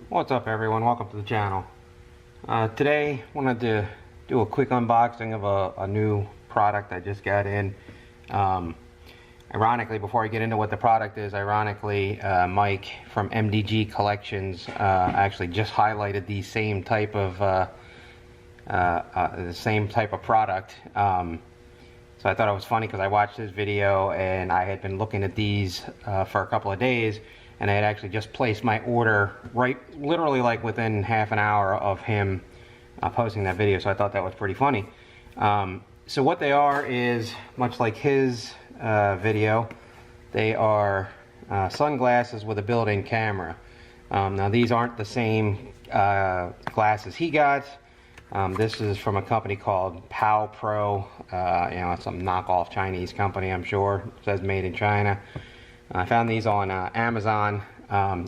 What's up everyone, welcome to the channel. Today I wanted to do a quick unboxing of a new product I just got in. Ironically, before I get into what the product is, Mike from MDG Collections actually just highlighted the same type of product. So I thought it was funny because I watched his video and I had been looking at these for a couple of days, and I had actually just placed my order literally like within half an hour of him posting that video. So I thought that was pretty funny. So what they are is, much like his video, they are sunglasses with a built-in camera. Now these aren't the same glasses he got. This is from a company called PowPro. It's some knockoff Chinese company, I'm sure. It says made in China. I found these on Amazon.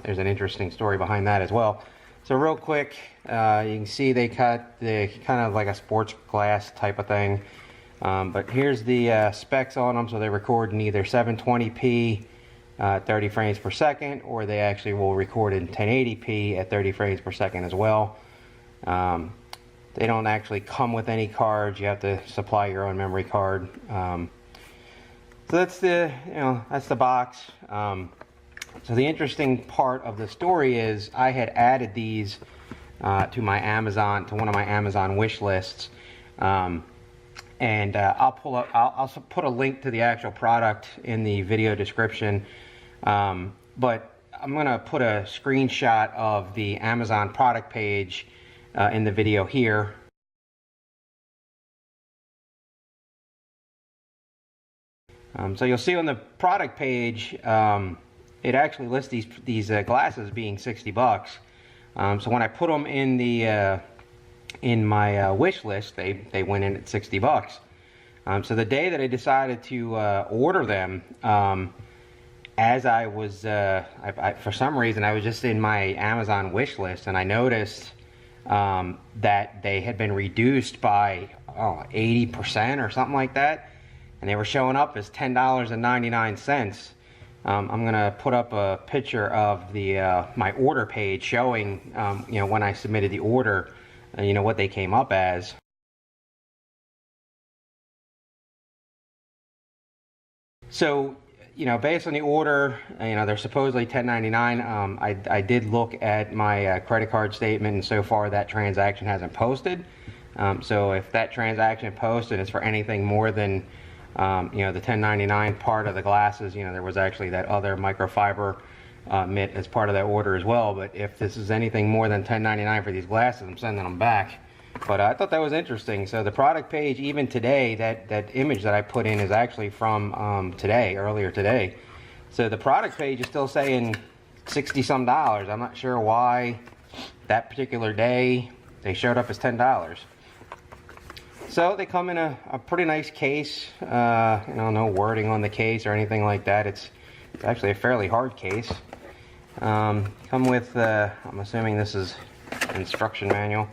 There's an interesting story behind that as well. So real quick, you can see they cut the kind of like a sports glass type of thing. But here's the specs on them. So they record in either 720p 30 frames per second, or they actually will record in 1080p at 30 frames per second as well. They don't actually come with any cards. You have to supply your own memory card. So that's the box. So the interesting part of the story is I had added these to one of my Amazon wish lists. I'll put a link to the actual product in the video description. But I'm gonna put a screenshot of the Amazon product page in the video here. So you'll see on the product page, it actually lists these glasses being 60 bucks. So when I put them in my wish list, they went in at 60 bucks. So the day that I decided to order them, as I was, for some reason, I was just in my Amazon wish list, and I noticed that they had been reduced by 80% or something like that, and they were showing up as $10.99. I'm gonna put up a picture of my order page showing when I submitted the order, what they came up as. So based on the order, they're supposedly $10.99. I did look at my credit card statement, and so far that transaction hasn't posted. So if that transaction posted, it's for anything more than the $10.99 part of the glasses. There was actually that other microfiber mitt as part of that order as well. But if this is anything more than $10.99 for these glasses, I'm sending them back. But I thought that was interesting. So the product page, even today, that image that I put in is actually from earlier today. So the product page is still saying 60-some dollars. I'm not sure why that particular day they showed up as $10. So they come in a pretty nice case. No wording on the case or anything like that. It's actually a fairly hard case. Come with, I'm assuming this is instruction manual.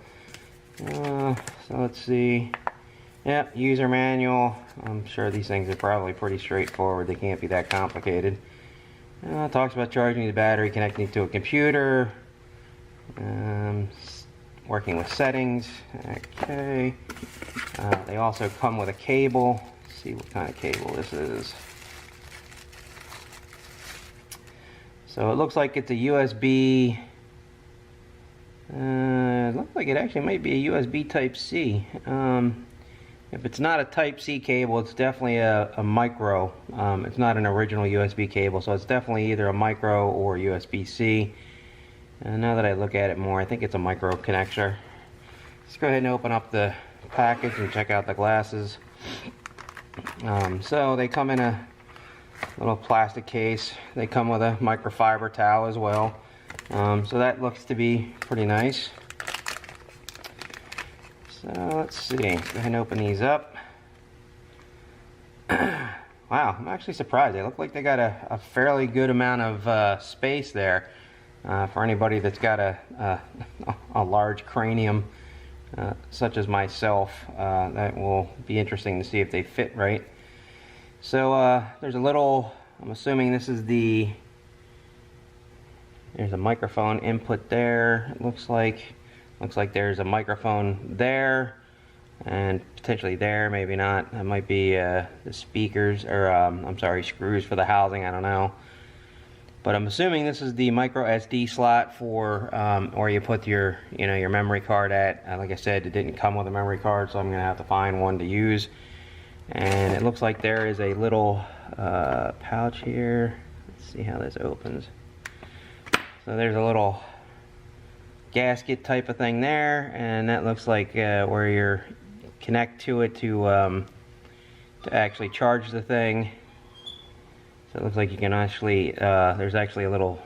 So let's see. Yep, user manual. I'm sure these things are probably pretty straightforward. They can't be that complicated. It talks about charging the battery, connecting it to a computer, working with settings. Okay. They also come with a cable. Let's see what kind of cable this is. So it looks like it's a USB. It looks like it actually might be a USB Type-C. If it's not a Type-C cable, it's definitely a micro. It's not an original USB cable, so it's definitely either a micro or USB-C. And now that I look at it more, I think it's a micro connector. Let's go ahead and open up the package and check out the glasses. So they come in a little plastic case. They come with a microfiber towel as well. So that looks to be pretty nice. So let's see, go ahead and open these up. Wow, I'm actually surprised. They look like they got a fairly good amount of space there for anybody that's got a large cranium such as myself. That will be interesting to see if they fit right. So there's a little I'm assuming this is there's a microphone input there. It looks like there's a microphone there and potentially there, maybe not. That might be the speakers, or I'm sorry, screws for the housing, I don't know. But I'm assuming this is the micro SD slot for where you put your your memory card at. Like I said, it didn't come with a memory card, so I'm gonna have to find one to use. And it looks like there is a little pouch here. Let's see how this opens. So there's a little gasket type of thing there, and that looks like where you connect to it to actually charge the thing. So it looks like you can actually, there's actually a little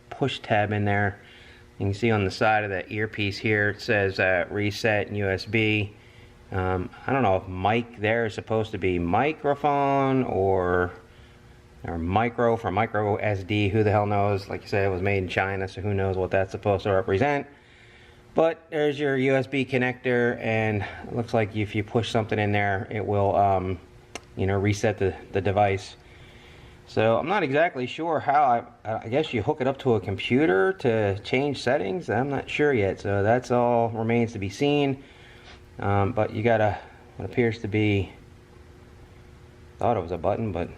push tab in there. You can see on the side of the earpiece here, it says reset and USB. I don't know if mic there is supposed to be microphone or micro for micro SD. Who the hell knows? Like I said, it was made in China, so who knows what that's supposed to represent. But there's your USB connector, and it looks like if you push something in there, it will, reset the device. So I'm not exactly sure how. I guess you hook it up to a computer to change settings. I'm not sure yet, so that's all remains to be seen. But you gotta, what appears to be, thought it was a button, but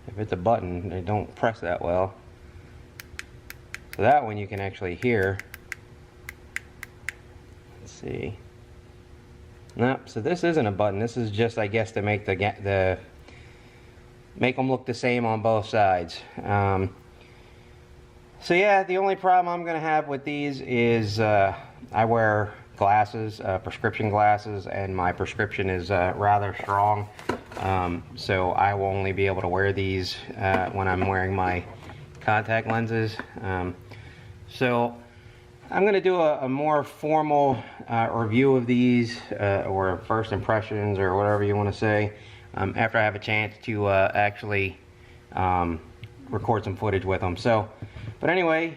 if it's a button, they don't press that well. So that one you can actually hear. Let's see. Nope, so this isn't a button. This is just, I guess, to make make them look the same on both sides. So yeah, the only problem I'm gonna have with these is I wear glasses, prescription glasses, and my prescription is rather strong, so I will only be able to wear these when I'm wearing my contact lenses. So I'm going to do a more formal review of these, or first impressions, or whatever you want to say, after I have a chance to actually record some footage with them. So, but anyway,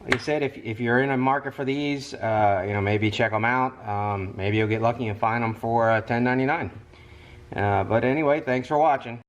like I said, if you're in a market for these, maybe check them out. Maybe you'll get lucky and find them for $10.99. But anyway, thanks for watching.